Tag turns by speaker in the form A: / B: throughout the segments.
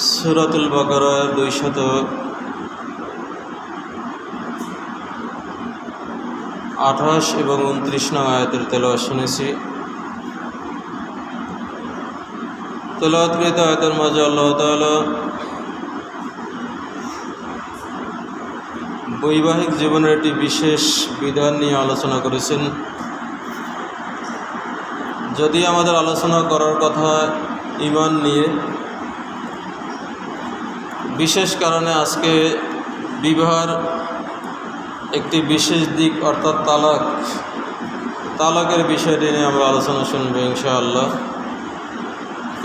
A: সূরাতুল বাকারা 228 এবং 29 নং আয়াতের তেলাওয়াত শুনেছি। তেলাওয়াতকৃত আয়াতের মাঝে আল্লাহ তাআলা বৈবাহিক জীবনের একটি বিশেষ বিধান নিয়ে আলোচনা করেছেন। যদি আমাদের আলোচনা করার কথা ঈমান নিয়ে, বিশেষ কারণে আজকে বিবাহের একটি বিশেষ দিক অর্থাৎ তালাকের বিষয়টি নিয়ে আমরা আলোচনা শুনবো ইনশাআল্লাহ।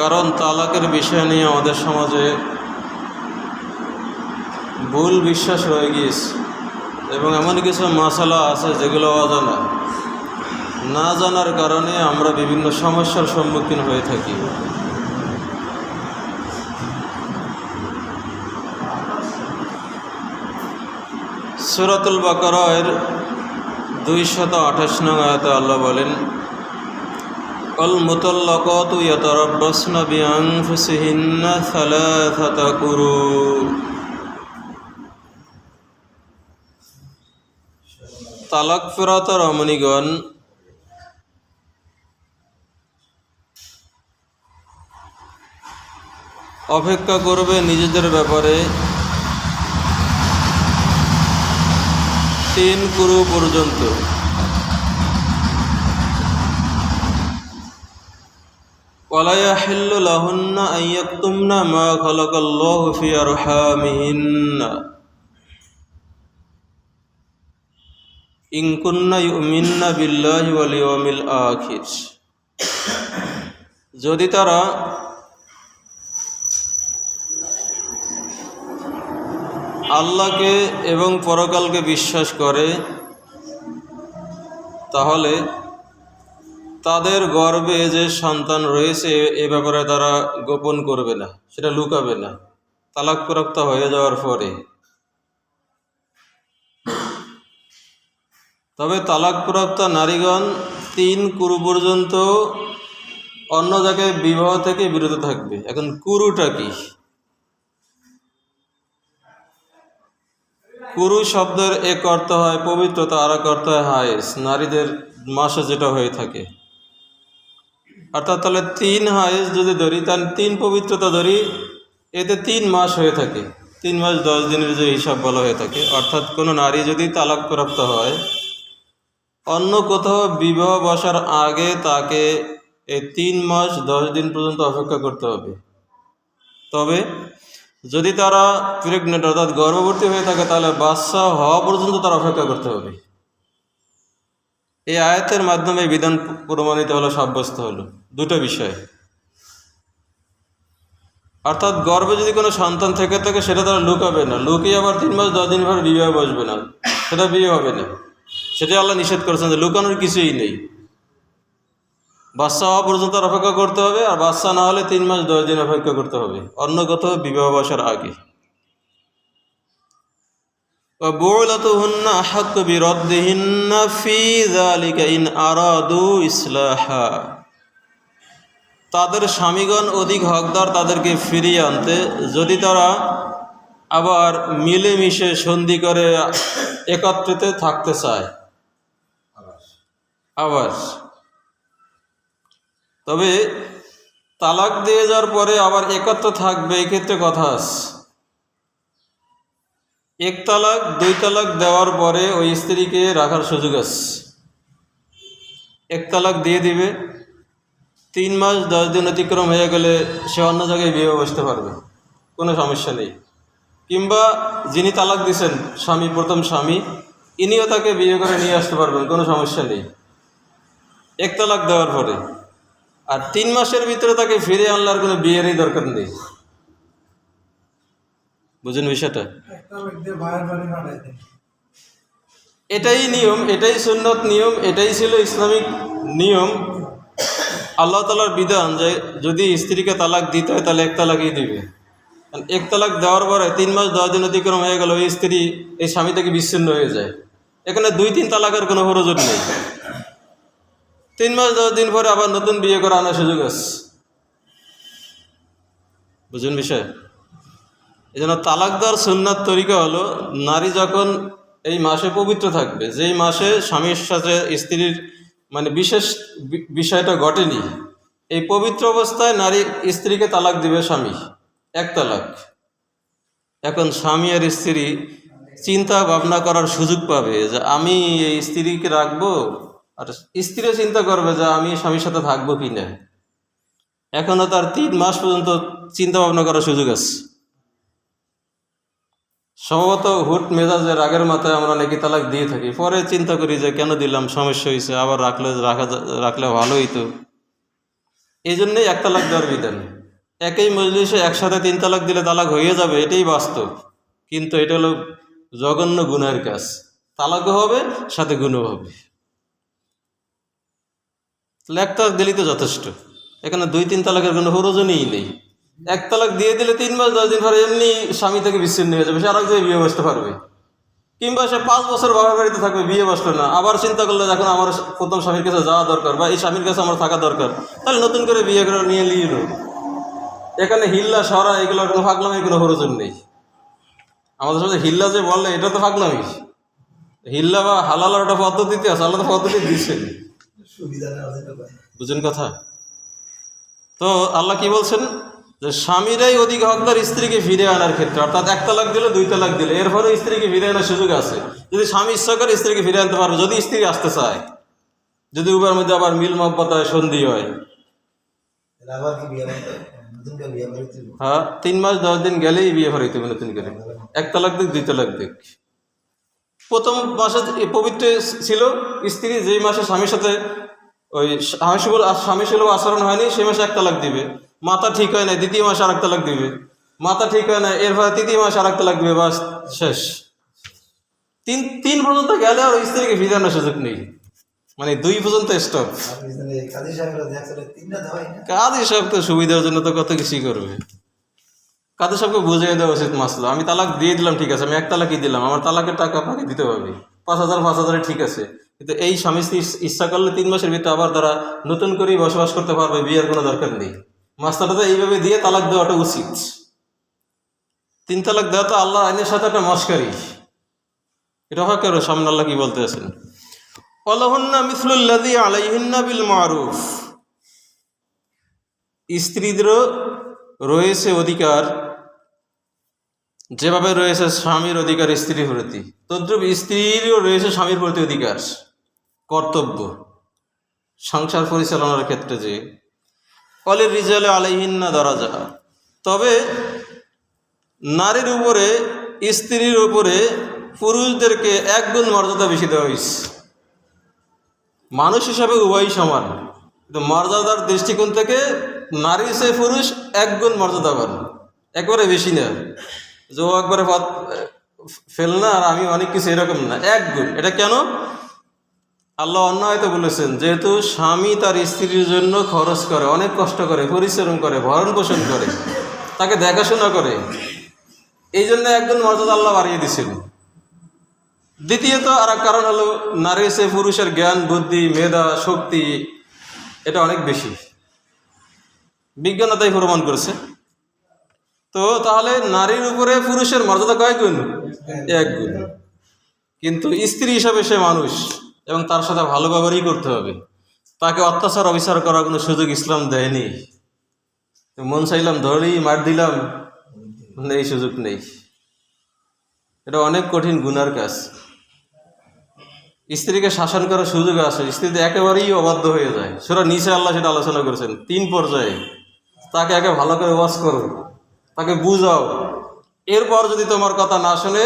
A: কারণ তালাকের বিষয় নিয়ে আমাদের সমাজে ভুল বিশ্বাস রয়ে গিয়েছে এবং এমন কিছু মাসালা আছে যেগুলো অজানা, না জানার কারণে আমরা বিভিন্ন সমস্যার সম্মুখীন হয়ে থাকি। সূরাতুল বাকারার 228 নং আয়াতে আল্লাহ বলেন, আল মুতাল্লাকাতু ইয়াতারাব্বাসনা বিআনফুসিহিন্না সালাসাতা কুরু। তালাক প্রাপ্ত রমণীগণ অপেক্ষা করবে নিজেদের ব্যাপারে 3 কুরু পর্যন্ত। ওয়ালা ইয়াহিল্লু লাহুন্না আন ইয়াকতুমনা মা খালাকাল্লাহু ফি আরহামিহিন্না ইন কুন্না ইউমিন্না বিল্লাহি ওয়াল ইয়াউমিল আখির। যদি তারা আল্লাহকে এবং পরকালকে বিশ্বাস করে তাহলে তাদের গর্ভে যে সন্তান রয়েছে এ ব্যাপারে তারা গোপন করবে না, সেটা লুকাবে না তালাকপ্রাপ্ত হয়ে যাওয়ার পরে। তবে তালাকপ্রাপ্ত নারীগণ 3 কুরু পর্যন্ত অন্য জায়গায় বিবাহ থেকে বিরত থাকবে। এখন কুরুটা কি? কুরু শব্দের এক অর্থ হয় পবিত্রতা, আর এক অর্থ হয় হায়েস, নারীদের মাসে যেটা হয়ে থাকে। অর্থাৎ তাহলে 3 হায়েস যদি ধরি, তাহলে 3 পবিত্রতা ধরি, এতে 3 মাস হয়ে থাকে। 3 মাস 10 দিনের যে হিসাব বলা হয়ে থাকে। অর্থাৎ কোনো নারী যদি তালাকপ্রাপ্ত হয়, অন্য কোথাও বিবাহ বসার আগে তাকে এই 3 মাস 10 দিন পর্যন্ত অপেক্ষা করতে হবে। তবে যদি তারা প্রেগনেন্ট অর্থাৎ গর্ভবতী হয়ে থাকে তাহলে বাচ্চা হওয়া পর্যন্ত তার অপেক্ষা করতে হবে। এই আয়াতের মাধ্যমে বিধান প্রমাণিত হলো, সাব্যস্ত হলো 2টা বিষয়। অর্থাৎ গর্ভে যদি কোনো সন্তান থেকে থাকে সেটা তারা লুকাবে না, লুকিয়ে আবার 3 মাস 10 দিন পরে বিবাহ বসবে না, সেটা বিয়ে হবে না। সেটাই আল্লাহ নিষেধ করেছেন যে লুকানোর কিছুই নেই। বাচ্চা হওয়া পর্যন্ত অপেক্ষা করতে হবে, আর বাচ্চা না হলে 3 মাস 10 দিন অপেক্ষা করতে হবে অন্য কোথাও বিবাহ বসার আগে। বুউলাতুহুন্না আহাক্কু বিরাদ্দিহিন্না ফি যালিকা ইন আরাদু ইসলাহা। তাদের স্বামীগণ অধিক হকদার তাদেরকে ফিরিয়ে আনতে, যদি তারা আবার মিলেমিশে সন্ধি করে একত্রিত থাকতে চায়। আবার তবে তালাক দিয়ে যাওয়ার পরে আবার একত্র থাকবে, এক্ষেত্রে কথা আছে। 1 তালাক 2 তালাক দেওয়ার পরে ওই স্ত্রীকে রাখার সুযোগ আছে। 1 তালাক দিয়ে দিবে, 3 মাস 10 দিন অতিক্রম হয়ে গেলে সে অন্য জায়গায় বিয়ে বসতে পারবে, কোনো সমস্যা নেই। কিংবা যিনি তালাক দিয়েছেন স্বামী, প্রথম স্বামী, ইনিও তাকে বিয়ে করে নিয়ে আসতে পারবেন, কোনো সমস্যা নেই 1 তালাক দেওয়ার পরে। আর 3 মাসের ভিতরে তাকে ফিরে আনলার কোনো বিয়েরই দরকার নেই। বুঝুন বিষয়টা? এটাই নিয়ম, এটাই সুন্নত নিয়ম, এটাই ছিল ইসলামিক নিয়ম। আল্লাহ তাআলার বিধান যে যদি স্ত্রীকে তালাক দিতে হয় তাহলে 1 তালাকই দিবে। 1 তালাক দেওয়ার পরে 3 মাস 10 দিন অতিক্রম হয়ে গেল, ওই স্ত্রী এই স্বামী থেকে বিচ্ছিন্ন হয়ে যায়। এখানে 2-3 তালাকের কোনো প্রয়োজন নেই। 3 মাস 10 দিন পরে আবার নতুন বিয়ে করে আনার সুযোগ আছে। বুঝুন বিষয়? এই জন্য তালাক দেওয়ার সুন্নাত তরিকা হলো, নারী যখন এই মাসে পবিত্র থাকবে, যেই মাসে স্বামীর সাথে স্ত্রীর মানে বিশেষ বিষয়টা ঘটেনি, এই পবিত্র অবস্থায় নারী স্ত্রীকে তালাক দিবে স্বামী, এক তালাক। এখন স্বামী আর স্ত্রী চিন্তা ভাবনা করার সুযোগ পাবে যে আমি এই স্ত্রীকে রাখবো, আর স্ত্রীও চিন্তা করবে যে আমি স্বামীর সাথে থাকবো কি না। এখনও তার 3 মাস পর্যন্ত চিন্তা ভাবনা করার সুযোগ আছে। সম্ভবত হুট মেজাজের রাগের মাথায় আমরা নাকি তালাক দিয়ে থাকি, পরে চিন্তা করি যে কেন দিলাম, সমস্যা হয়েছে, আবার রাখলে ভালো হইতো। এই জন্যই এক তালাক দেওয়ার বিধান। একই মজলিসে একসাথে 3 তালাক দিলে তালাক হয়ে যাবে, এটাই বাস্তব, কিন্তু এটা হলো জঘন্য গুনাহের কাজ। তালাকও হবে, সাথে গুণও হবে। এক তালাক দিলেই তো যথেষ্ট, এখানে 2-3 তালাকের কোনো প্রয়োজনই নেই। এক তালাক দিয়ে দিলে 3 মাস 10 দিন পরে এমনি স্বামী থেকে বিচ্ছিন্ন হয়ে যাবে, সে আরেক জায়গায় বিয়ে বসতে পারবে, কিংবা সে 5 বছর বাবার বাড়িতে থাকবে, বিয়ে বসলো না, আবার চিন্তা করলে যখন আমার প্রথম স্বামীর কাছে যাওয়া দরকার বা এই স্বামীর কাছে আমার থাকা দরকার, তাহলে নতুন করে বিয়ে করে নিয়ে নিল। এখানে হিল্লা সরা এগুলোর কোনো ফাগলামির কোনো প্রয়োজন নেই। আমাদের সাথে হিল্লা যে বলে এটা তো ফাগলামি। হিল্লা বা হালালার একটা পদ্ধতিতে আছে, আলাদা পদ্ধতি দিচ্ছেন, বুঝুন কথা। তো আল্লাহ কি বলছেন, যে স্বামীরাই অধিক হকদার স্ত্রীকে ফিরে আনার ক্ষেত্রে, অর্থাৎ 1 তালাক দিলে 2 তালাক দিলে এরপরে স্ত্রীকে ফিরে আনার সুযোগ আছে। যদি স্বামী ইচ্ছা করে স্ত্রীকে ফিরে আনতে পারবে, যদি স্ত্রী আসতে চায়, যদি উভয়ের মধ্যে আবার মিল মহব্বত হয়, সন্ধি হয়। হ্যাঁ, 3 মাস 10 দিন গেলেই বিয়ে করাইতে হবে নতুন করে। 1 তালাক দিক 2 তালাক দিক। প্রথম মাসে পবিত্র ছিল স্ত্রী, যেই মাসে স্বামীর সাথে ওই স্বামী সুলভ আচরণ হয়নি, সেই মাসে 1 তালাক দিবে। মাথা ঠিক হয় না, 2য় মাসে আর 1 তালাক দিবে। মাথা ঠিক হয় না, এরপরে 3য় মাসে আর 1 তালাক দিবে, বাস শেষ। তিন পর্যন্ত গেলে আর স্ত্রীকে ফিরে আনার সুযোগ নেই, মানে 2 পর্যন্ত স্টপ। কাজী সাহেব তো সুবিধার জন্য তো কত কিছুই করবে। কাজী সাহেবকে বুঝিয়ে দেওয়া উচিত মাসলা, আমি তালাক দিয়ে দিলাম, ঠিক আছে, আমি 1 তালাকই দিলাম, আমার তালাকের টাকা আপনাকে দিতে হবে, 5,000 ঠিক আছে, কিন্তু এই স্বামী স্ত্রী ইচ্ছা করলে 3 মাসের ভিতরে আবার তারা নতুন করেই বসবাস করতে পারবে, বিয়ের কোনো দরকার নেই। মাসলাটা তো এইভাবে দিয়ে তালাক দেওয়াটা উচিত। 3 তালাক দেওয়া তো আল্লাহ আইনের সাথে একটা মস্কারি। এটা হয় কেন, সামনে আল্লাহ কি বলতে আছেন, ওয়ালাহুন্না মিসলুল্লাযী আলাইহিন্না বিল মারুফ, স্ত্রীদেরও রয়েছে অধিকার, যেভাবে রয়েছে স্বামীর অধিকার স্ত্রীর প্রতি, তদ্রূপ স্ত্রীরও রয়েছে স্বামীর প্রতি অধিকার, কর্তব্য সংসার পরিচালনার ক্ষেত্রে। যে অলির রিজালে আলাইহিন্না দরাজা, তবে নারীর উপরে স্ত্রীর উপরে পুরুষদেরকে 1 গুণ মর্যাদা বেশি দেওয়া হয়েছে। মানুষ হিসাবে উভয়ই সমান, কিন্তু মর্যাদার দৃষ্টিকোণ থেকে নারী সে পুরুষ 1 গুণ মর্যাদাবান, একবারে বেশি না, যে ও একবারে ফেল না আর আমি অনেক কিছু, এরকম না, 1 গুণ। এটা কেন? আল্লাহ অন্য হয়তো বলেছেন, যেহেতু স্বামী তার স্ত্রীর জন্য খরচ করে, অনেক কষ্ট করে, পরিশ্রম করে, ভরণ পোষণ করে, তাকে দেখাশোনা করে, এই জন্য 1 গুণ মর্যাদা আল্লাহ বাড়িয়ে দিয়েছেন। দ্বিতীয়ত আর এক কারণ হলো, নারী সে পুরুষের জ্ঞান বুদ্ধি মেধা শক্তি এটা অনেক বেশি, বিজ্ঞান তাই প্রমাণ করেছে। তো তাহলে নারীর উপরে পুরুষের মর্যাদা কয় গুণ? 1 গুণ। কিন্তু স্ত্রী হিসাবে সে মানুষ, এবং তার সাথে ভালো ব্যবহারই করতে হবে, তাকে অত্যাচার অবিচার করার কোনো সুযোগ ইসলাম দেয়নি। মন চাইলাম ধরেই মার দিলাম, এই সুযোগ নেই। এটা অনেক কঠিন গুনার কাজ। স্ত্রীকে শাসন করার সুযোগ আছে, স্ত্রী একেবারেই অবাধ্য হয়ে যায়। সূরা নিসা আল্লাহ সেটা আলোচনা করেছেন 3 পর্যায়ে। তাকে একে ভালো করে ওয়াজ করো, তাকে বুঝাও, এরপর যদি তোমার কথা না শোনে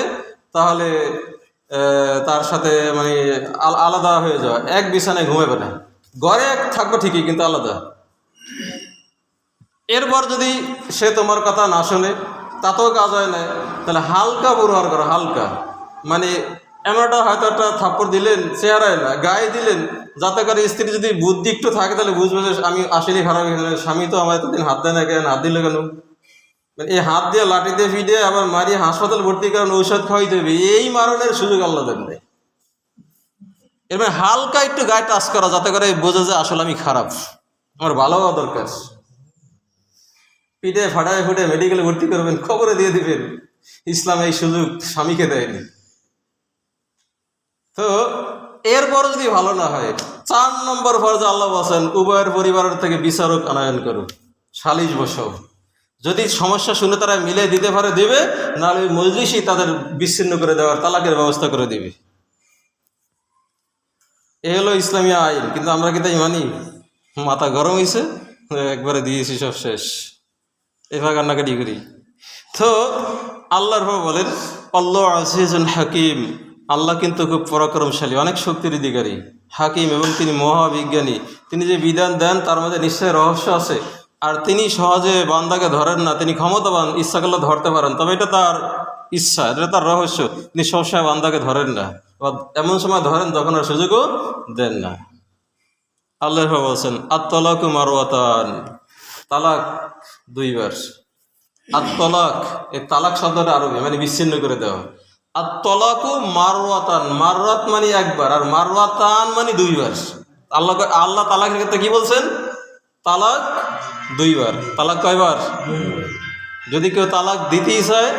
A: তাহলে তার সাথে মানে আলাদা হয়ে যাওয়া, এক বিছানায় ঘুমাবে না, ঘরে এক থাকবো ঠিকই কিন্তু আলাদা। এরপর যদি সে তোমার কথা না শোনে, তাতেও কাজ হয় না, তাহলে হালকা ব্যবহার করো, হালকা, মানে এমনটা হয়তো একটা থাপ্পড় দিলেন, চেহারায় না গায়ে দিলেন, যাতে করে স্ত্রী যদি বুদ্ধি একটু থাকে তাহলে বুঝবে যে আমি আসলে খারাপ, স্বামী তো আমার এতদিন হাত দেয় না, কেন হাত দিলে কেন, মানে এই হাত দিয়ে লাঠি দিয়ে ফিটে আবার মারিয়ে হাসপাতাল ভর্তি করেন, ঔষধ খাওয়াইতে হবে, এই মারণের সুযোগ আল্লাহ দেন নাই। এর মানে হালকা একটু গায়ে টাচ করা, যাতে করে বোঝে যে আসলে আমি খারাপ, আমার ভালো হওয়া দরকার। পিঠে ফাটায় ফুটে মেডিকেলে ভর্তি করবেন, খবরে দিয়ে দিবেন। ইসলাম এই সুযোগ স্বামীকে দেয়নি। তো এরপর যদি ভালো না হয়, 4 নম্বর ফরজ আল্লাহ বলেন উভয়ের পরিবারের থেকে বিচারক আনয়ন করো, সালিশ বসাও। যদি সমস্যা শুনে তারা মিলে দিতে পারে দিবে, নাহলে ওই মজলিসই তাদের বিচ্ছিন্ন করে দেওয়ার তালাকের ব্যবস্থা করে দিবে। এ হলো ইসলামী আইন। কিন্তু আমরা কি তাই মানি? মাথা গরম হয়েছে, একবারে দিয়েছি, সব শেষ, এভাবে কান্নাকাটি করি। তো আল্লাহর বলেন আল্লাহ আজিজুন হাকিম, আল্লাহ কিন্তু খুব পরাক্রমশালী, অনেক শক্তির অধিকারী, হাকিম, এবং তিনি মহাবিজ্ঞানী। তিনি যে বিধান দেন তার মধ্যে নিশ্চয় রহস্য আছে। আর তিনি সহজে বান্দাকে ধরেন না, তিনি ক্ষমতাবান, ইচ্ছা করলে ধরতে পারেন, তবে এটা তার ইচ্ছা, এটা তার রহস্য। তিনি সবসময় বান্দাকে ধরেন না, বা এমন সময় ধরেন যখন আর সুযোগও দেন না। আল্লাহ বলছেন আত-তালাকু মারওয়াতান, তালাক 2 বার। আত-তালাক, এই তালাক শব্দটা আরবি মানে বিচ্ছিন্ন করে দেওয়া। আত-তালাকু মারওয়াতান, মারওয়াত মানে 1 বার, আর মারওয়াতান মানে 2 বার। আল্লাহ তালাকের ক্ষেত্রে কি বলছেন? তালাক 2 বার। তালাক কয় বার? যদি কেউ তালাক দিতেই চায়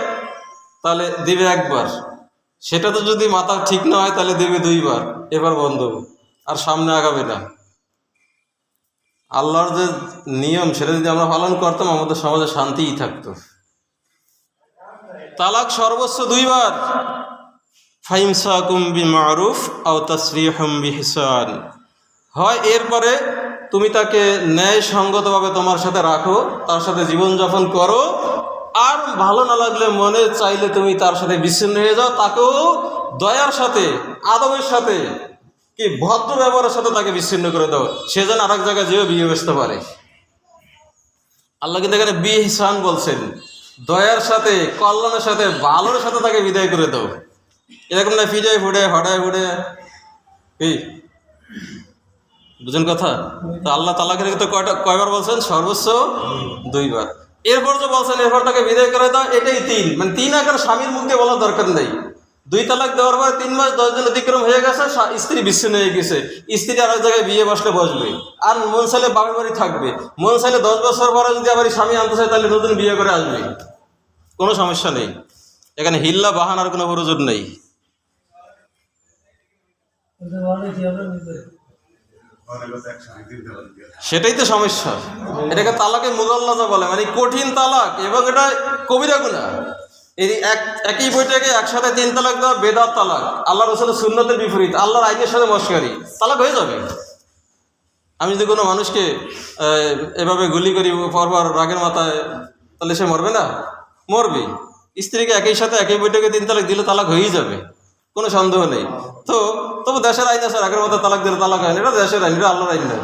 A: তাহলে দিবে 1 বার, সেটা তো যদি মাথা ঠিক না হয় তাহলে দিবে 2 বার। এবার বন্ধ, আর সামনে আগাবে না। আল্লাহর যে নিয়ম সেটা যদি আমরা পালন করতাম, আমাদের সমাজে শান্তিই থাকতো। তালাক সর্বোচ্চ 2 বার। ফাইমসাকুম বিমারুফ আও তাসরিহুম বিহিসান, হয় এরপরে তুমি তাকে ন্যায়সঙ্গতভাবে তোমার সাথে রাখো, তার সাথে জীবনযাপন করো, আর ভালো না লাগলে মনে চাইলে তুমি তার সাথে বিচ্ছিন্ন হয়ে যাও, তাকেও দয়ার সাথে, আদবের সাথে, কি ভদ্র ব্যবহারের সাথে তাকে বিচ্ছিন্ন করে দাও, সে যেন আরেক জায়গায় যেও বিয়ে বসতে পারে। আল্লাহ কিন্তু এখানে বিহিসান বলছেন, দয়ার সাথে, কল্যাণের সাথে, ভালোর সাথে তাকে বিদায় করে দাও। এরকম না ফিজায় ফুটে হঠায় ফুটে, এই বুঝেন কথা? তো আল্লাহ তালাকের তো কয়বার বলছেন? সর্বোচ্চ 2 বার। এরপর যে বলছেন এরপর তাকে বিদায় করে দাও, এটাই 3, মানে 3 আকার স্বামীর মুখ দিয়ে বলার দরকার নেই। 2 তালাক দেওয়ার পরে 3 মাস 10 দিন অতিক্রম হয়ে গেছে, স্ত্রী বিচ্ছিন্ন হয়ে গেছে, স্ত্রী আরেক জায়গায় বিয়ে বসলে বসবে, আর মন চাইলে বাপের বাড়ি থাকবে, মন চাইলে 10 বছর পরে যদি আবার স্বামী আনতে চায় তাহলে নতুন বিয়ে করে আসবে, কোনো সমস্যা নেই। এখানে হিল্লা বাহানার কোনো প্রয়োজন নেই। সেটাই তো সমস্যা। এটাকে তালাকে মুগাল্লাজা বলে, মানে কঠিন তালাক, এবং এটা কবিরা গুনাহ। এই একই বইটাকে একসাথে 3 তালাক দেওয়া বেদাত তালাক, আল্লাহ রাসূলের সুন্নতের বিপরীত, আল্লাহর আইনের সাথে মশকারি, তালাক হয়ে যাবে। আমি যদি কোনো মানুষকে এভাবে গুলি করি পরপর রাগের মাথায়, তাহলে সে মরবে না? মরবে। স্ত্রীকে একই সাথে একই বইটাকে 3 তালাক দিলে তালাক হয়েই যাবে, কোনো সন্দেহ নেই। তো তবু দেশের আইন আছে, রাগের মাথায় তালাক দিলে তালাক হয় না, এটা দেশের আইন, এটা আল্লাহর আইন না।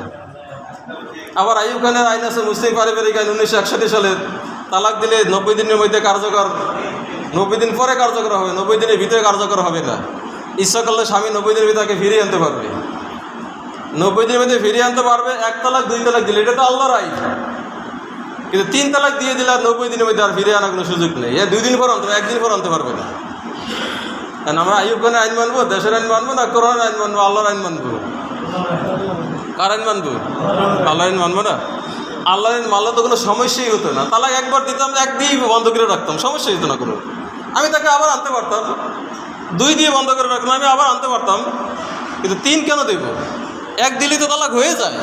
A: আবার আইয়ুব খানের আইন আছে, মুসলিম পারিবারিক আইন 1961 সালের, তালাক দিলে 90 দিনের মধ্যে কার্যকর, 90 দিন পরে কার্যকর হবে, 90 দিনের ভিতরে কার্যকর হবে না। ইচ্ছা করলে স্বামী 90 দিনের ভিতরে তাকে ফিরিয়ে আনতে পারবে, 90 দিনের মধ্যে ফিরিয়ে আনতে পারবে। 1 তালাক 2 তালাক দিলে এটা তো আল্লাহর আইন। কিন্তু 3 তালাক দিয়ে দিলে আর 90 দিনের মধ্যে আর ফিরিয়ে আনার কোনো সুযোগ নেই। 2 দিন পর আনতে, 1 দিন পর আনতে পারবে না। কারণ আমরা আইয়ুব খানের আইন মানবো, দেশের আইন মানবো, না কোরআনের আইন মানবো, আল্লাহর আইন মানবো? কার আইন মানবো? আল্লাহর আইন মানবো না? আল্লাহর আইন মানলে তো কোনো সমস্যাই হতো না। তালাক একবার দিতাম, 1 দিয়ে বন্ধ করে রাখতাম, সমস্যাই হতো না কোনো। আমি তাকে আবার আনতে পারতাম, 2 দিয়ে বন্ধ করে রাখলাম, আমি আবার আনতে পারতাম। কিন্তু 3 কেন দেব? 1 দিলেই তো তালাক হয়ে যায়,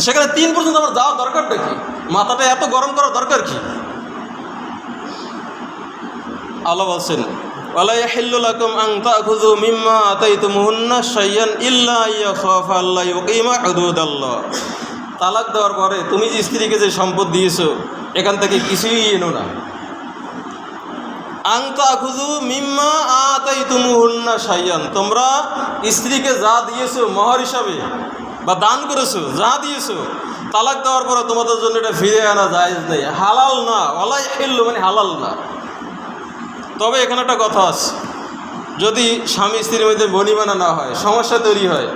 A: সেখানে 3 পর্যন্ত আমার যাওয়ার দরকারটা কি? মাথাটা এত গরম করার দরকার কি? আল্লাহ বলছেন ওয়ালা ইয়াহিল্লু লাকুম আন তা'খুযু মিম্মা আতাইতুমুহুন্না শাইয়ান ইল্লা ইয়াখাফা আল্লা ইউকিমা হুদুদাল্লাহ। তালাক দেওয়ার পরে তুমি যে স্ত্রীকে যে সম্পদ দিয়েছো এখান থেকে কিছুই এনো না। আন তা'খুযু মিম্মা আতাইতুমুহুন্না শাইয়ান, তোমরা স্ত্রীকে যা দিয়েছো মোহর হিসাবে বা দান করেছো, যা দিয়েছো, তালাক দেওয়ার পরে তোমাদের জন্য এটা ফিরে আনা জায়েজ নেই, হালাল না। ওয়ালা ইয়াহিল্লু মানে হালাল না। তবে এখানে একটা কথা আছে, যদি স্বামী স্ত্রীর মধ্যে বনিবনা না হয়, সমস্যা তৈরি হয়,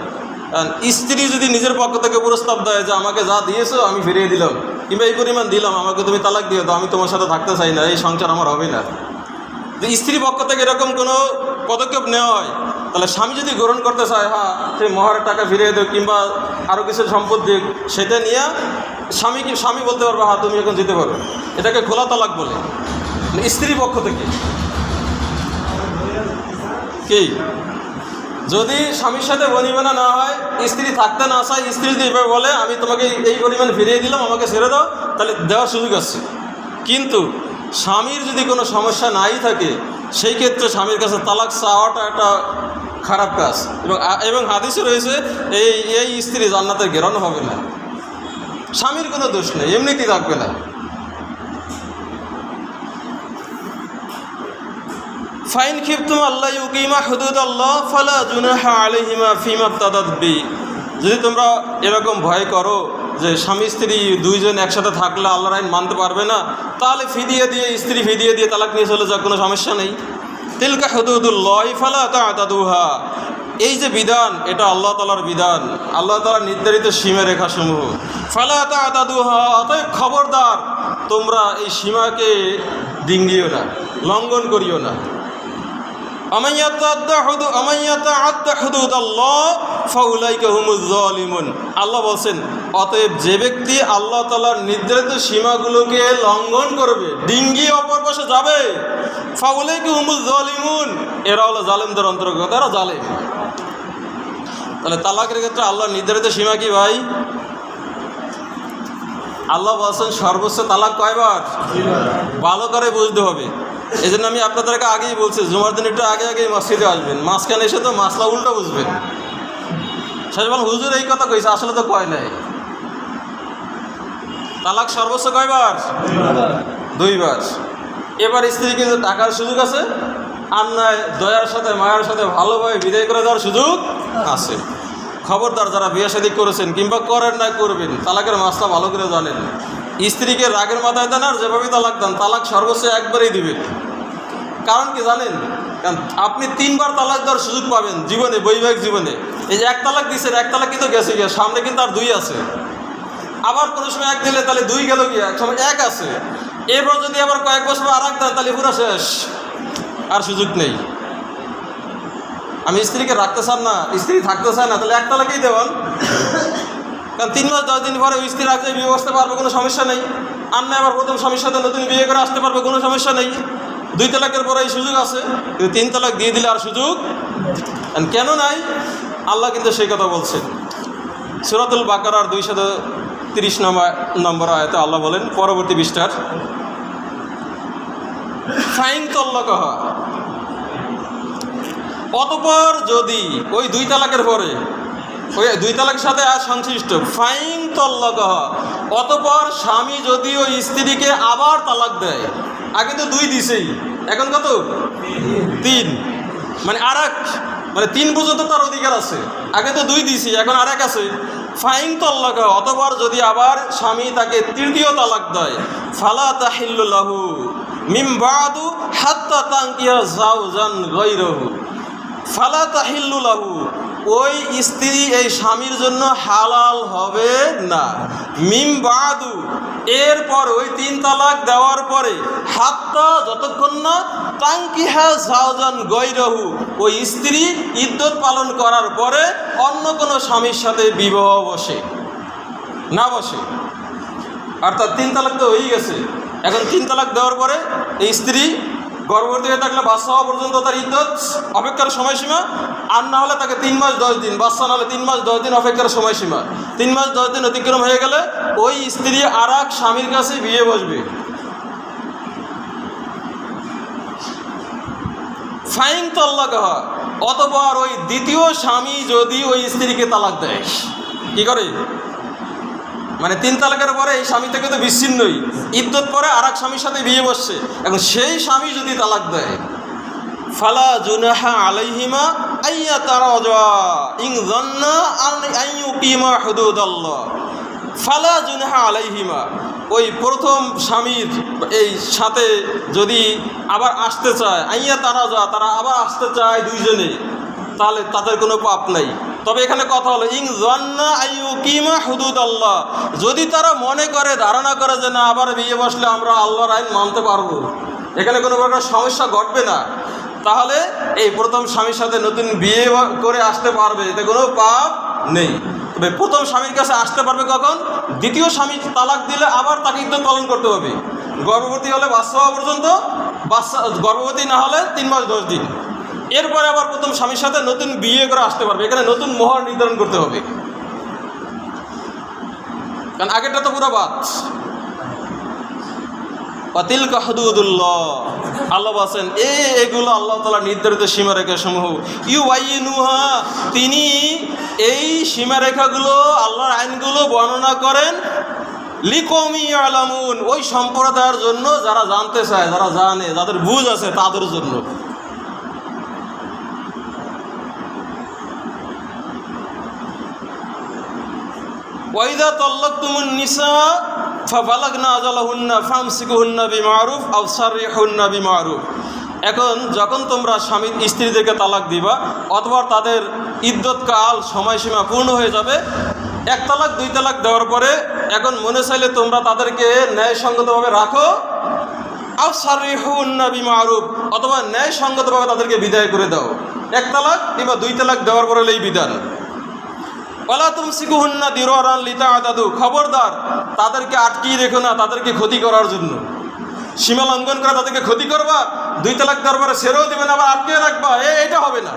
A: স্ত্রী যদি নিজের পক্ষ থেকে প্রস্তাব দেয় যে আমাকে যা দিয়েছো আমি ফিরিয়ে দিলাম, কিংবা এই পরিমাণ দিলাম, আমাকে তুমি তালাক দিও, তো আমি তোমার সাথে থাকতে চাই না, এই সংসার আমার হবে না, যে স্ত্রী পক্ষ থেকে এরকম কোনো পদক্ষেপ নেওয়া হয়, তাহলে স্বামী যদি গ্রহণ করতে চায়, হ্যাঁ সেই মোহরের টাকা ফিরিয়ে দেয় কিংবা আরও কিছু সম্পদ দিক, সেটা নিয়ে স্বামী বলতে পারবে হ্যাঁ তুমি এখন যেতে পারো, এটাকে খোলা তালাক বলে, স্ত্রী পক্ষ থেকে। কি যদি স্বামীর সাথে বনিবনা না হয়, স্ত্রী থাকতে না চায়, স্ত্রী যদি এভাবে বলে আমি তোমাকে এই পরিমাণ ফিরিয়ে দিলাম, আমাকে ছেড়ে দাও, তাহলে দেওয়ার সুযোগ আছে। কিন্তু স্বামীর যদি কোনো সমস্যা নাই থাকে, সেই ক্ষেত্রে স্বামীর কাছে তালাক চাওয়াটা একটা খারাপ কাজ। এবং হাদিসে রয়েছে এই স্ত্রী জান্নাতে গেরানো হবে না, স্বামীর কোনো দোষ নেই, এমনিতেই থাকবে না। ফাইন খিফতুম আল্লাহ ইউকিমা হুদুদাল্লাহ ফালা জুনাহা আলাইহিমা ফিমা ইবতাদাত বি। যদি তোমরা এরকম ভয় করো যে স্বামী স্ত্রী দুইজন একসাথে থাকলে আল্লাহর আইন মানতে পারবে না, তাহলে স্ত্রী ফিদিয়ে দিয়ে তালাক নিয়ে চলে যাক, কোনো সমস্যা নেই। তিলকা হুদুদুল্লাহ ফালা তা'তাদুহা। এই যে বিধান, এটা আল্লাহ তাআলার বিধান, আল্লাহ তাআলার নির্ধারিত সীমারেখাসমূহ। ফালা তা'তাদুহা, অতএব খবরদার তোমরা এই সীমাকে ডিঙ্গিও না, লঙ্ঘন করিও না। আল্লাহ বলছেন, অতএব যে ব্যক্তি আল্লাহ তাআলার নির্ধারিত সীমাগুলোকে লঙ্ঘন করবে, ডিঙ্গি অপর পাশে যাবে, ফাউলাইকা হুমুজ যালিমুন, এরা হলো জালেমদের অন্তর্গত, এরা জালেম। তাহলে তালাকের ক্ষেত্রে আল্লাহর নির্ধারিত সীমা কি ভাই? আল্লাহ বলছেন সর্বোচ্চ তালাক কয়বার? ভালো করে বুঝতে হবে। এই জন্য আমি আপনাদেরকে আগেই বলছি, জুমার দিন একটু আগে মসজিদে আসবেন, মাঝখানে এসে তো মাসলা উল্টা বুঝবেন। শেষ বল হুজুর এই কথা কইছে, আসলে তো কয় নাই। তালাক সর্বোচ্চ কয়বার? 2 বার। এবার স্ত্রীকে টাকার সুযোগ আছে, আর নয় দয়ার সাথে মায়ের সাথে ভালোভাবে বিদায় করে দেওয়ার সুযোগ আছে। খবরদার যারা বিয়ে শাদী করেছেন কিংবা করেন না, করবেন, তালাকের মাসলা ভালো করে জানেন। স্ত্রীকে রাগের মাথায় দেন আর যেভাবে তালাক দেন, তালাক সর্বোচ্চ একবারেই দিবেন। কারণ কি জানেন? কারণ আপনি 3 বার তালাক দেওয়ার সুযোগ পাবেন জীবনে, বৈবাহিক জীবনে। এই যে 1 তালাক দিচ্ছেন, 1 তালাক কিন্তু গেছে গিয়া, সামনে কিন্তু আর 2 আছে। আবার কোনো সময় 1 দিলে তাহলে 2 গেল গিয়া, সময় 1 আছে। এরপর যদি আবার কয়েক বছর আর 1 দেন, তাহলে পুরো শেষ, আর সুযোগ নেই। আমি স্ত্রীকে রাখতে চান না, স্ত্রী থাকতে চায় না, তাহলে 1 তালাকেই দেবেন। কারণ 3 মাস 10 দিন পরে ওই স্ত্রী রাখতে বিয়ে বসতে পারবে, কোনো সমস্যা নেই। আর না আবার প্রথম স্বামীর সাথে নতুন বিয়ে করে আসতে পারবে, কোনো সমস্যা নেই। 2 তালাকের পরে এই সুযোগ আছে, কিন্তু 3 তালাক দিয়ে দিলে আর সুযোগ কেন নাই? আল্লাহ কিন্তু সেই কথা বলছেন। সূরাতুল বাকারার 230 নম্বর আয়াতে আল্লাহ বলেন, পরবর্তী পৃষ্ঠার, ফাইন তাল্লাকাহা, অতঃপর যদি ওই 2 তালাকের পরে, ওই 2 তালাকের সাথে আর সংশ্লিষ্ট, ফাইন তাল্লাকাহা, অতঃপর স্বামী যদি ওই স্ত্রীকে আবার তালাক দেয়, আগে তো 2 দিছেই, এখন কত? 3, মানে আরেক, মানে 3 পর্যন্ত তার অধিকার আছে। আগে তো 2 দিছি, এখন আরেক আছে। ফাইন তাল্লাকাহা, অতঃপর যদি আবার স্বামী তাকে 3য় তালাক দেয়, ফালা তাহিল্লু লাহু মিন বাদু হাত্তা তানকিহা যাওজান গায়রাহু। ফালা তাহিল্লু লাহু, ওই স্ত্রী এই স্বামীর জন্য হালাল হবে না। মিন বাদু, এরপর ওই 3 তালাক দেওয়ার পরে, হাত্তা, যতক্ষণ না, তানকিহা যাওজান গায়রাহু, ওই স্ত্রী ইদ্যত পালন করার পরে অন্য কোনো স্বামীর সাথে বিবাহ বসে অর্থাৎ 3 তালাক তো হয়েই গেছে। এখন 3 তালাক দেওয়ার পরে এই স্ত্রী গর্ভবতী হয়ে থাকলে বাচ্চা হওয়া পর্যন্ত তার ইদ্যত অপেক্ষার সময়সীমা, আর না হলে তাকে 3 মাস 10 দিন, বাচ্চা না হলে 3 মাস 10 দিন অপেক্ষার সময়সীমা। 3 মাস 10 দিন অতিক্রম হয়ে গেলে ওই স্ত্রী আর এক স্বামীর কাছে বিয়ে বসবে। ফাইন তাল্লাকাহা, অতঃপর ওই 2য় স্বামী যদি ওই স্ত্রীকে তালাক দেয়, কি করে? মানে 3 তালাকের পরে এই স্বামী থেকে তো বিচ্ছিন্নই, ইদ্যত পরে আর এক স্বামীর সাথে বিয়ে বসছে। এখন সেই স্বামী যদি তালাক দেয়, ফালা জুনাহা আলাইহিমা আইয়া তারাজা ইন যান্না আন আইয়ুকিমা হুদুদাল্লাহ। ফালা জুনাহা আলাইহিমা, ওই প্রথম স্বামীর এই সাথে যদি আবার আসতে চায়, আইয়া তারাজা, তারা আবার আসতে চায় 2 জনে, তাহলে তাদের কোনো পাপ নাই। তবে এখানে কথা হলো, ইন যান্না আইয়ুকিমা হুদুদাল্লাহ, যদি তারা মনে করে, ধারণা করে যে না আবার বিয়ে বসলে আমরা আল্লাহর আইন মানতে পারবো, এখানে কোনো প্রকার সমস্যা ঘটবে না, তাহলে এই প্রথম স্বামীর সাথে নতুন বিয়ে করে আসতে পারবে, এতে কোনো পাপ নেই। তবে প্রথম স্বামীর কাছে আসতে পারবে কখন? দ্বিতীয় স্বামী তালাক দিলে আবার তাকে ইদ্যত পালন করতে হবে। গর্ভবতী হলে বাচ্চা হওয়া পর্যন্ত, বাচ্চা গর্ভবতী না হলে 3 মাস 10 দিন। এরপরে আবার প্রথম স্বামীর সাথে নতুন বিয়ে করে আসতে পারবে। এখানে নতুন মোহর নির্ধারণ করতে হবে, কারণ আগেরটা তো পুরো বাদ। তিলকা হুদুদুল্লাহ, আল্লাহ বলেন এগুলো আল্লাহ তাআলা নির্ধারিত সীমারেখা সমূহ। ইউবাইয়িনুহা, তিনি এই সীমারেখাগুলো, আল্লাহর আইনগুলো বর্ণনা করেন লিকওমি ইয়ালামুন, ওই সম্প্রদায়ের জন্য যারা জানতে চায়, যারা জানে, যাদের বুঝ আছে তাদের জন্য। ওয়াইদা তাল্লাকতুমুন নিসা ফাবালাগনা আজালাহুন্না ফামসিকুহুন্না বিমারুফ আও সাররিহুন্না বিমারুফ। এখন যখন তোমরা স্বামী স্ত্রীদেরকে তালাক দিবা অথবা তাদের ইদ্যৎকাল সময়সীমা পূর্ণ হয়ে যাবে, 1 তালাক 2 তালাক দেওয়ার পরে এখন মনে চাইলে তোমরা তাদেরকে ন্যায়সঙ্গতভাবে রাখো, আও সাররিহুন্না বিমারুফ, অথবা ন্যায়সঙ্গতভাবে তাদেরকে বিদায় করে দাও। 1 তালাক কিংবা 2 তালাক দেওয়ার পরে এই বিধান। ওয়ালা তুমসিকুহুন্না দিরারান লিতাআতাদু, খবরদার তাদেরকে আটকিয়ে রেখো না তাদেরকে ক্ষতি করার জন্য। সীমা লঙ্ঘন করে তাদেরকে ক্ষতি করবা, 2 তালাক দেওয়ার পরে ছেড়েও দিবে না, আবার আটকে রাখবা, এটা হবে না।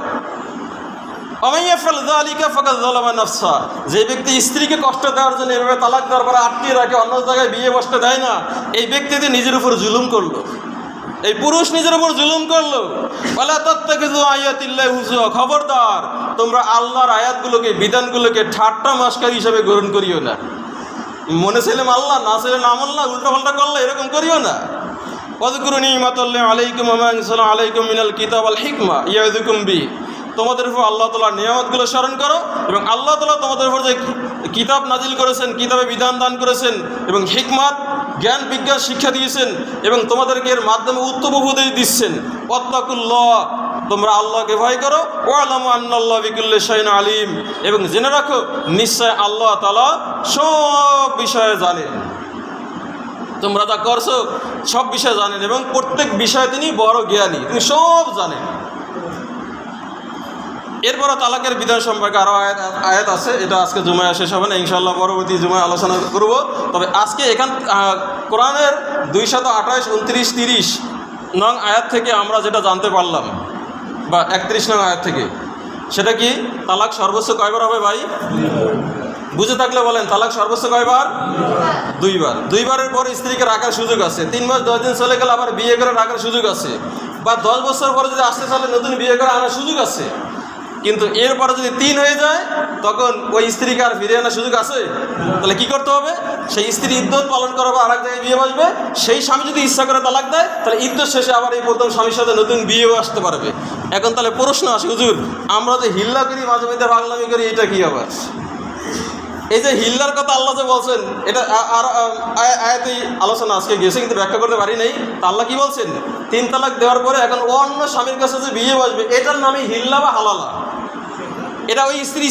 A: ওমান ইয়াফআল যালিকা ফাকাদ যালামা নাফসা, যে ব্যক্তি স্ত্রীকে কষ্ট দেওয়ার জন্য এভাবে তালাক দেওয়ার পরে আটকে রাখে, অন্য জায়গায় বিয়ে বসতে দেয় না, এই ব্যক্তিটি নিজের উপর জুলুম করলো, এই পুরুষ নিজের উপর জুলুম করলো। ওয়ালা তাত্তাখিযু আয়াতিল্লাহি হুজুয়া, খবরদার তোমরা আল্লাহর আয়াতগুলোকে, বিধানগুলোকে ঠাট্টা মশকরি হিসাবে গ্রহণ করিও না। মনে ছিলাম আল্লাহ, না ছিলেন আমল্লাহ, উল্টাপাল্টা করলে এরকম করিও না। ওয়াযকুরু নি'মাতাল্লাহি আলাইকুম ওয়া মা আনজালা আলাইকুম মিনাল কিতাব ওয়াল হিকমা ইয়াযুকুম বি, তোমাদের উপর আল্লাহ তাআলার নিয়ামতগুলো স্মরণ করো এবং আল্লাহ তাআলা তোমাদের উপর যে কিতাব নাজিল করেছেন, কিতাবে বিধান দান করেছেন এবং হিকমত জ্ঞান বিজ্ঞান শিক্ষা দিয়েছেন এবং তোমাদেরকে এর মাধ্যমে উত্তম উপদেশ দিচ্ছেন। ওয়াত্তাকুল্লাহ, তোমরা আল্লাহকে ভয় করো। ওয়ালামু আন্নাল্লাহ বিকুল্লি শাইইন আলিম, এবং জেনে রাখো নিশ্চয় আল্লাহ তাআলা সব বিষয়ে জানেন। তোমরা যা করছো সব বিষয়ে জানেন এবং প্রত্যেক বিষয়ে তিনি বড় জ্ঞানী, তিনি সব জানেন। এরপরে তালাকের বিধান সম্পর্কে আরও আয়াত আছে, এটা আজকে জুমায় শেষ হবে না, ইনশাআল্লাহ পরবর্তী জুমায় আলোচনা করব। তবে আজকে কোরআনের 228, 29, 30 নং আয়াত থেকে আমরা যেটা জানতে পারলাম, বা 31 নং আয়াত থেকে, সেটা কি তালাক সর্বোচ্চ কয়বার হবে ভাই? বুঝে থাকলে বলেন, তালাক সর্বোচ্চ কয়বার? 2 বার। 2 বারের পর স্ত্রীকে রাখার সুযোগ আছে। 3 মাস 10 দিন চলে গেলে আবার বিয়ে করে রাখার সুযোগ আছে, বা 10 বছর পরে যদি আসতে চলে নতুন বিয়ে করে আনার সুযোগ আছে। কিন্তু এরপরে যদি 3 হয়ে যায় তখন ওই স্ত্রীকে আর ফিরে আনার সুযোগ আছে? তাহলে কি করতে হবে? সেই স্ত্রী ইদ্যত পালন করাবে, আর এক জায়গায় বিয়ে বসবে। সেই স্বামী যদি ইচ্ছা করে তালাক দেয় তাহলে ইদ্যত শেষে আবার এই প্রথম স্বামীর সাথে নতুন বিয়েও আসতে পারবে। এখন তাহলে প্রশ্ন আসে, হুজুর আমরা যে হিল্লা করি, মাঝে মধ্যে পাগলামি করি, এটা কি আবার? এই যে হিল্লার কথা আল্লাহ যে বলছেন, এটা আর আয়াতেই আলোচনা আজকে গেছে, কিন্তু ব্যাখ্যা করতে পারি নাই। তা আল্লাহ কি বলছেন? 3 তালাক দেওয়ার পরে এখন অন্য স্বামীর কাছে যে বিয়ে বসবে, এটার নামই হিল্লা বা হালালা। এটা ওই স্ত্রী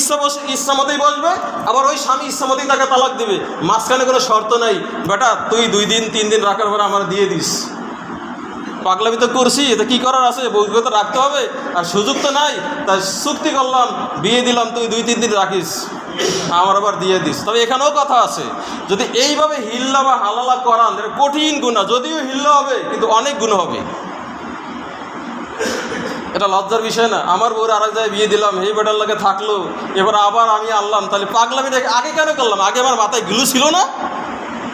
A: ইচ্ছা মতোই বসবে, আবার ওই স্বামী ইচ্ছা মতোই তাকে তালাক দেবে। মাঝখানে কোনো শর্ত নাই, বেটা তুই 2 দিন 3 দিন রাখার পরে আমার দিয়ে দিস। পাগলামি তো করছি, এটা কী করার আছে? বউকে তো রাখতে হবে, আর সুযোগ তো নাই, তাই চুক্তি করলাম, বিয়ে দিলাম, তুই 2-3 দিন রাখিস, আমার আবার দিয়ে দিস। তবে এখানেও কথা আছে, যদি এইভাবে হিল্লা বা হালালা করান, এটা কঠিন গুনাহ। যদিও হিল্লা হবে কিন্তু অনেক গুনাহ হবে। এটা লজ্জার বিষয় না? আমার বউর আরেক জায়গায় বিয়ে দিলাম, এই বেটার লাগে থাকলো, এবার আবার আমি আনলাম, তাহলে পাগলামিটা আগে কেন করলাম? আগে আমার মাথায় গিলু ছিল না?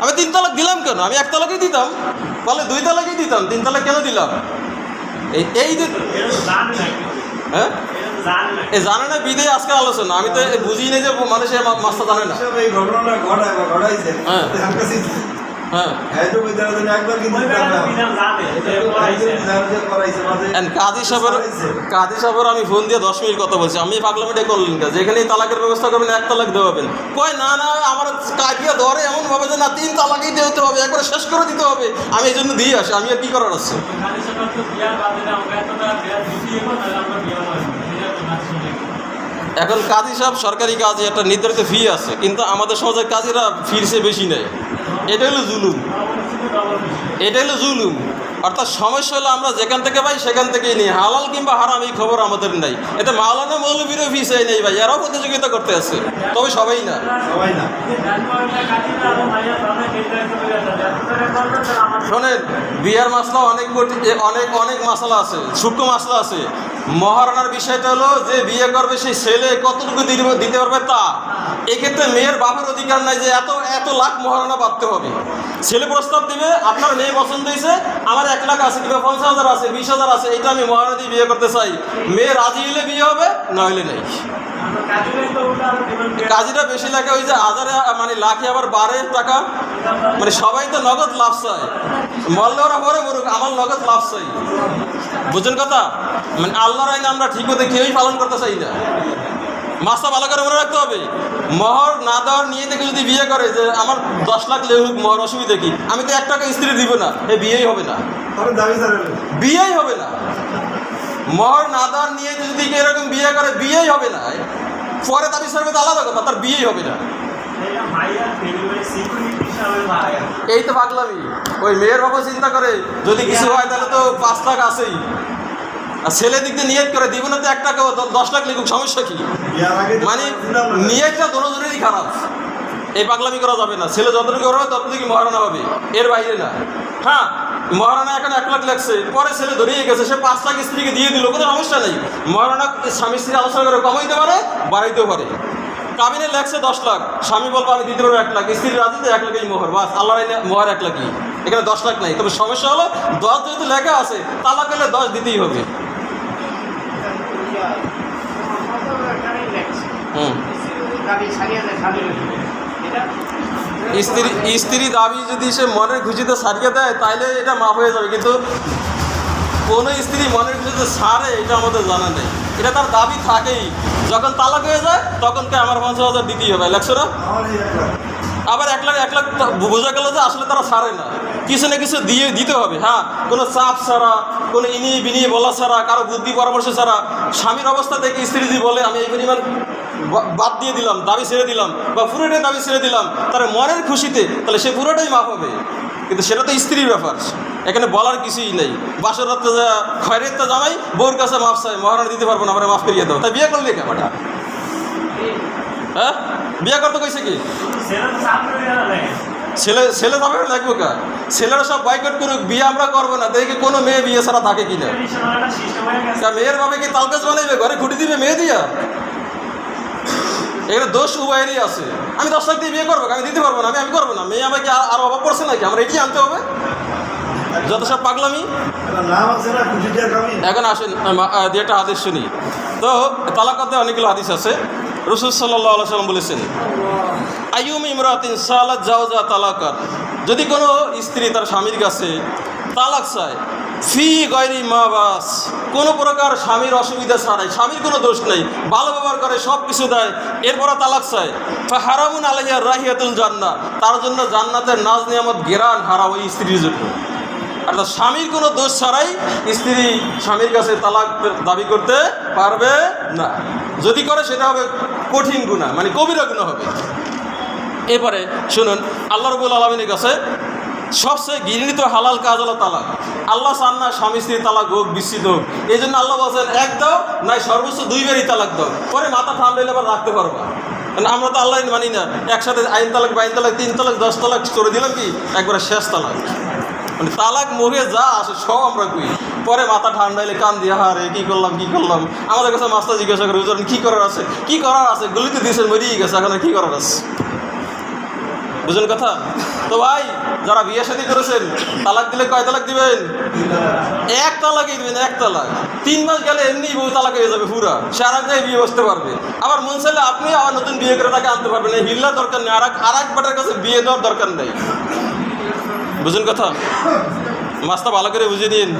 A: আমি 3 তালাক দিলাম কেন? আমি 1 তালাকই দিতাম, বলে 2 তালাকই দিতাম, 3 তালাক কেন দিলাম? এই যে হ্যাঁ, এই জানে না বিদে আজকে আলোচনা। আমি তো বুঝি নেই যে মানুষের মাস্তা জানে না। হ্যাঁ, কাজী সাহেবের আমি ফোন দিয়ে 10 মিনিট কথা বলছি। আমি পাগলামিটা করলেন না, যেখানেই তালাকের ব্যবস্থা করবেন 1 তালাক দেওয়াবেন। কয় না না, আমার কাকিয়া ধরে এমনভাবে যে না 3 তালাকই দিতে হবে, একবারে শেষ করে দিতে হবে। আমি এই জন্য দিয়ে আসি, আমি আর কি করার আছে? এখন কাজী সাহেব সরকারি কাজে একটা নির্ধারিত ফি আছে, কিন্তু আমাদের সমাজের কাজীরা ফিরছে বেশি নেয়। এটা হলো জুলুম, এটা হলো জুলুম। অর্থাৎ সমস্যা হলো আমরা যেখান থেকে পাই সেখান থেকেই নিই, হালাল কিংবা হারাম এই খবর আমাদের নাই। এটা মাওলানা মৌলবীরও ফিসে নেই ভাই, এরাও প্রতিযোগিতা করতে আছে, তবে সবাই না। শোনেন, বিয়ার মাসলা অনেক অনেক অনেক মাসলা আছে, সূক্ষ্ম মাসলা আছে। মহারণার বিষয়টা হলো যে বিয়ে করবে সেই ছেলে কতটুকু দিতে পারবে তা। এক্ষেত্রে মেয়ের বাপের অধিকার নাই যে এত এত লাখ মহারণা বাঁধতে হবে। ছেলে প্রস্তাব দিবে, আপনার মেয়ে পছন্দ হয়েছে, আমার 1 লাখ আছে কিংবা 50,000 আছে, 20,000 আছে, এটা আমি মহারণা দিয়ে বিয়ে করতে চাই। মেয়ে রাজি হলে বিয়ে হবে, না হলে নেই। কাজীরা বেশি লাগে, ওই যে হাজারে মানে লাখে আবার বাড়ে টাকা, মানে সবাই তো নগদ লাভ চায়। মরলে ওরা পরে মরুক, আমার নগদ লাভ চাই। বুঝছেন কথা? মানে আল্লাহর আইন আমরা ঠিক মতো কেউই পালন করতে চাই না। মাসটা ভালো করে মনে রাখতে হবে, মহর না দেওয়ার নিয়ে থেকে যদি বিয়ে করে যে আমার 10 লাখ লেহুক মহর, অসুবিধা কি? আমি তো 1 টাকা স্ত্রী দিব না, এই বিয়েই হবে না, বিয়েই হবে না। মহর না দেওয়ার নিয়ে যদি এরকম বিয়ে করে, বিয়েই হবে না। পরে দাবি সারবে তো আলাদা কথা, তার বিয়েই হবে না। এই তো পাগলামি। ওই মেয়ের বাবা চিন্তা করে যদি কিছু হয় তাহলে তো 5 লাখ আছেই, আর ছেলে দিক দিয়ে নিয়ত করে দিব না তো 1 টাকা 10 লাখ লিখুক, সমস্যা কি? মানে নিয়তটা দোনোজনেরই খারাপ। এই পাগলামি করা যাবে না। ছেলে যতটুকু করবে ততটুকু মহারণা হবে, এর বাইরে না। হ্যাঁ, মহারণা এখন 1 লাখ লাগছে, পরে ছেলে ধরিয়ে গেছে, সে 5 লাখ স্ত্রীকে দিয়ে দিল, কোনো সমস্যা নেই। মহারণা স্বামী স্ত্রী আলোচনা করে কমাইতে পারে, বাড়াইতেও পারে। কাবিনে লাগছে 10 লাখ, স্বামী বলবো আমি দিতে পারবো 1 লাখ, স্ত্রী রাজি তো 1 লাখই মোহর, বাস। আল্লাহর আইনে মোহর 1 লাখই, এখানে 10 লাখ নাই। তবে সমস্যা হলো 10 যেহেতু লেখা আছে, তালাক হলে 10 দিতেই হবে। স্ত্রী দাবি যদি সে মনের খুশিতে ছাড়িয়ে দেয় তাহলে এটা মাফ হয়ে যাবে, কিন্তু কোনো স্ত্রী মনের খুশিতে ছাড়ে এটা আমাদের জানা নেই। এটা তার দাবি থাকেই, যখন তালাক হয়ে যায় তখন আমার 50,000 দিতেই হবে, লাগছে না? আবার 1 লাখ বোঝা গেল যে আসলে তারা ছাড়ে না, কিছু না কিছু দিয়ে দিতে হবে। হ্যাঁ, কোনো চাপ ছাড়া, কোনো ইনিয়ে বিনিয়ে বলা ছাড়া, কারো বুদ্ধি পরামর্শ ছাড়া। স্বামীর অবস্থা থেকে স্ত্রী যদি বলে আমি এই পরিমাণ বাদ দিয়ে দিলাম, দাবি ছেড়ে দিলাম, বা পুরোটাই দাবি ছেড়ে দিলাম, তার মনের খুশিতে, তাহলে সে পুরোটাই মাফ হবে। কিন্তু সেটা তো স্ত্রীর ব্যাপার, এখানে বলার কিছুই নেই। বাসর রাত্রে খয়রেরটা জামাই বউর কাছে মাফ চাই, মহারণা দিতে পারবো না, আমরা মাফ করিয়ে দাও। তাই বিয়ে করলে কেমন? হ্যাঁ, বিয়ে করতে কইছে কি? ছেলে যাবে লাগবে কা? ছেলেরা সব বয়কট করুক, বিয়ে আমরা করবো না, দেখে কোনো মেয়ে বিয়ে ছাড়া থাকে কিনা। মেয়ের ভাবে কি তালকাজ বানাইবে, ঘরে খুঁটি দিবে মেয়ে দিয়া? এখানে দোষ উভয়েরই আছে। আমি 10 লাখ দিয়ে বিয়ে করবো, আমি দিতে পারবো না, আমি করবো না। মেয়ে আমাকে আর অভাব পড়ছে নাকি? আমরা এটি আনতে হবে, যত সব পাগলামি। এখন আসেন দিয়ে একটা হাদিস শুনি। তো তালাকাতে অনেকগুলো হাদিস আছে। রাসূল সাল্লাল্লাহু আলাইহি ওয়াসাল্লাম বলেছেন, আইয়ুম ইমরাতিন সালাত জাওজা তালাকাত, যদি কোনো স্ত্রী তার স্বামীর কাছে তালাক চায়, ফি গয়রি মা বাস, কোনো প্রকার স্বামীর অসুবিধা ছাড়াই, স্বামীর কোনো দোষ নেই, ভালো ব্যবহার করে, সব কিছু দেয়, এরপরে তালাক চায়, ফাহারামুন আলাইহা রাহিয়াতুল জান্নাহ, তার জন্য জান্নাতের নাজ নিয়ামত গেরান হারাম ওই স্ত্রীর জন্য। অর্থাৎ স্বামীর কোনো দোষ ছাড়াই স্ত্রী স্বামীর কাছে তালাক দাবি করতে পারবে না। যদি করে সেটা হবে কঠিন গুনাহ, মানে কবিরা গুনাহ হবে। এরপরে শুনুন, আল্লাহ রাব্বুল আলামিনের কাছে সবচেয়ে ঘৃণিত হালাল কাজ হলো তালাক। আল্লাহ চান না স্বামী স্ত্রী তালাক হোক, বিচ্ছিন্ন হোক। এই জন্য আল্লাহ বলছেন 1 দাও, নাই সর্বোচ্চ 2 বারই তালাক দাও, পরে মাথা ঠান্ডা হলে আবার রাখতে পারবা। মানে আমরা তো আল্লাহ মানি না, একসাথে আইন তালাক, বাইন তালাক, 3 তালাক, 10 তালাক করে দিলাম কি একবারে শেষ তালাক। মানে তালাক মুখে যা আসে সব আমরা কই, পরে মাথা ঠান্ডা হলে কান দিয়ে হারে কী করলাম। আমাদের কাছে মাস্টার জিজ্ঞাসা করে, হুজুর কী করার আছে? গুলিতে দিয়েছেন, মরিয়ে গেছে, এখন কী করার আছে? বুঝলেন কথা? তো ভাই, যারা বিয়ে শাদী করেছেন, তালাক দিলে কয় তালাক দিবেন? 1 তালাকই দিবেন, 1 তালাক। 3 মাস গেলে এমনি বউ তালাক হয়ে যাবে পুরা, সে আর এক জায়গায় বিয়ে বসতে পারবে। আবার মন চাইলে আপনি আবার নতুন বিয়ে করে তাকে আনতে পারবেন, এই হিল্লার দরকার নেই, আর এক বাটার কাছে বিয়ে দেওয়ার দরকার নেই। বুঝলেন কথা? মাছটা ভালো করে বুঝে নিন,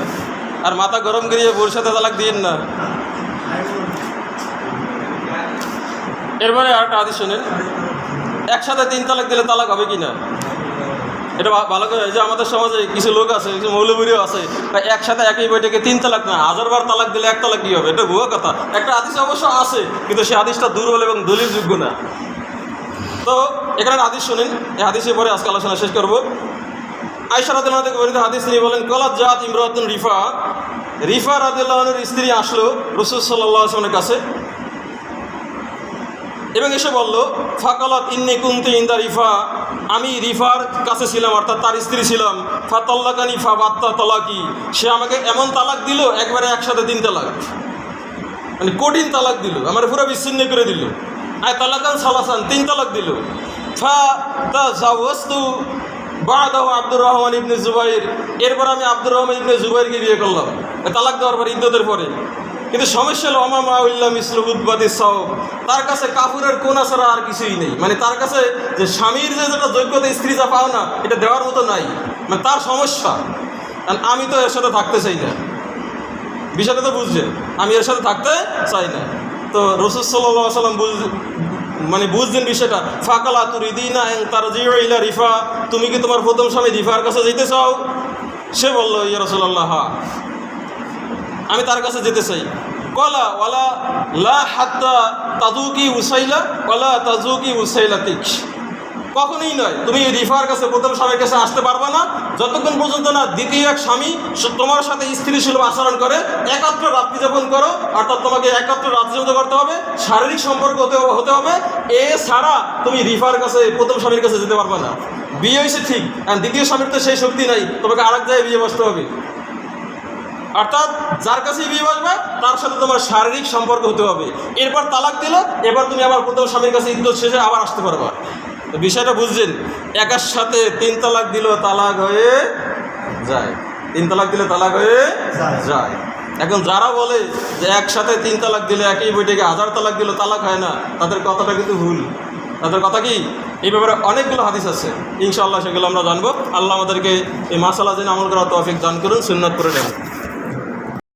A: আর মাথা গরম করিয়ে বোর সাথে তালাক দিন না। এরপরে আর একটা হাদিস শোনেন, একসাথে 3 তালাক দিলে তালাক হবে কি না? এটা ভালো করে, যে আমাদের সমাজে কিছু লোক আছে, কিছু মৌলবীরও আছে, একসাথে একই বইটাকে 3 তালাক না, 1000 বার তালাক দিলে 1 তালাক কী হবে? এটা ভুয়া কথা। একটা হাদিস অবশ্য আছে, কিন্তু সেই হাদিসটা দুর্বল এবং দলিলযোগ্য না। তো এখানে হাদিস শোনেন, এই হাদিসের পরে আজকে আলোচনা শেষ করবো। আয়েশা রাদিয়াল্লাহু আনহা থেকে বর্ণিত হাদিস তিনি বলেন, কলাত জাত ইমরাতুন রিফা, রিফা রাদিয়াল্লাহু আনহুর স্ত্রী আসলো রাসূল সাল্লাল্লাহু আলাইহি ওয়াসাল্লামের কাছে এবং এসে বলল, ফাকালাত ইন্নী কুনতু ইনদা রিফা, আমি রিফার কাছে ছিলাম, অর্থাৎ তার স্ত্রী ছিলাম। ফাতাল্লাকানি ফাবাত্তা তালাকি, সে আমাকে এমন তালাক দিল, একবারে একসাথে 3 তালাক, মানে কঠিন তালাক দিল, আমার পুরো বিচ্ছিন্ন করে দিল। আয় তালাকান সালাসান, 3 তালাক দিল। ফাতাজাওয়াজতু বাদাহু আব্দুর রহমান ইবনে জুবাইর, এরপর আমি আব্দুর রহমান ইবনে জুবাইরকে বিয়ে করলাম তালাক দেওয়ার পর, ইদ্যতের পরে। কিন্তু সমস্যা হলো অমামা উল্লাহ মিসলু উদ্বাদি সাও, তার কাছে কাফুরের কোনা ছাড়া আর কিছুই নেই, মানে তার কাছে যে স্বামীর যে যেটা যোগ্যতা স্ত্রী যা পাও না এটা দেওয়ার মতো নাই, মানে তার সমস্যা। কারণ আমি তো এর সাথে থাকতে চাই না, বিষয়টা তো বুঝছেন, আমি এর সাথে থাকতে চাই না। তো রাসূল সাল্লাল্লাহু আলাইহি ওয়াসাল্লাম বুঝছেন বিষয়টা। ফাকালা তুরিদিনা আন তারজিউ ইলা রিফা, তুমি কি তোমার প্রথম স্বামী রিফার কাছে যেতে চাও? সে বলল, ইয়া রাসূলুল্লাহ, আমি তার কাছে যেতে চাই। কলা ওয়ালা লা হাত্তা তাজুকি উসাইলা ওয়ালা তাজুকি উসাইলাতিক, কখনোই নয়, তুমি রিফার কাছে প্রথম স্বামীর কাছে আসতে পারবে না যতক্ষণ পর্যন্ত না দ্বিতীয় এক স্বামী তোমার সাথে স্ত্রী সুলভ আচরণ করে, একাত্র রাত্রি যাপন করো, অর্থাৎ তোমাকে একাত্র রাত্রি যাপন করতে হবে, শারীরিক সম্পর্ক হতে হবে, এছাড়া তুমি রিফার কাছে প্রথম স্বামীর কাছে যেতে পারবে না। বিয়ে হয়েছে ঠিক, আর দ্বিতীয় স্বামীর তো সেই শক্তি নাই, তোমাকে আরেক জায়গায় বিয়ে বসতে হবে, অর্থাৎ যার কাছেই বিয়ে বসবে তার সাথে তোমার শারীরিক সম্পর্ক হতে হবে। এরপর তালাক দিলে এবার তুমি আবার প্রথম স্বামীর কাছে ইদ্যত শেষে আবার আসতে পারবা। তো বিষয়টা বুঝছেন, একার সাথে 3 তালাক দিল তালাক হয়ে যায়, 3 তালাক দিলে তালাক হয়ে যায়। এখন যারা বলে যে একসাথে 3 তালাক দিলে একই বইটাকে 1000 তালাক দিল তালাক হয় না, তাদের কথাটা কিন্তু ভুল। তাদের কথা কি, এই ব্যাপারে অনেকগুলো হাদিস আছে, ইনশাআল্লাহ সেগুলো আমরা জানবো। আল্লাহ আমাদেরকে এই মাসালা জেনে আমল করার তৌফিক দান করুন, সুন্নাত করে দেন।